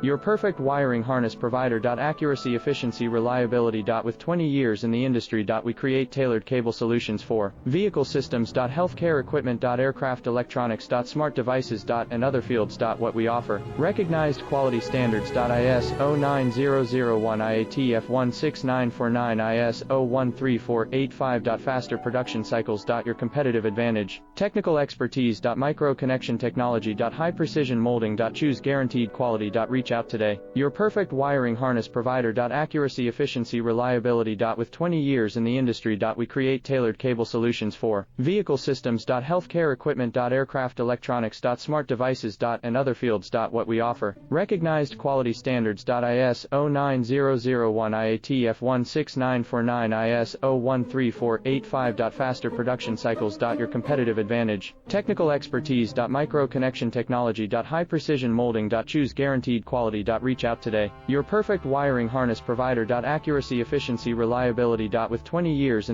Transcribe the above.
Your perfect wiring harness provider. Accuracy, efficiency, reliability. With 20 years in the industry. We create tailored cable solutions for vehicle systems. Healthcare equipment. Aircraft electronics. Smart devices. And other fields. What we offer. Recognized quality standards. ISO 9001, IATF 16949, ISO 13485. Faster production cycles. Your competitive advantage. Technical expertise. Micro-connection technology. High precision molding. Choose guaranteed quality. Reach out today. Your perfect wiring harness provider. Accuracy, efficiency, reliability. With 20 years in the industry. We create tailored cable solutions for vehicle systems. Healthcare equipment. Aircraft electronics. Smart devices. And other fields. What we offer. Recognized quality standards. ISO 9001, IATF 16949, ISO 13485. Faster production cycles. Your competitive advantage. Technical expertise. Micro-connection technology. High precision molding. Choose guaranteed quality. Reach out today. Your perfect wiring harness provider. Accuracy, efficiency, reliability. With 20 years in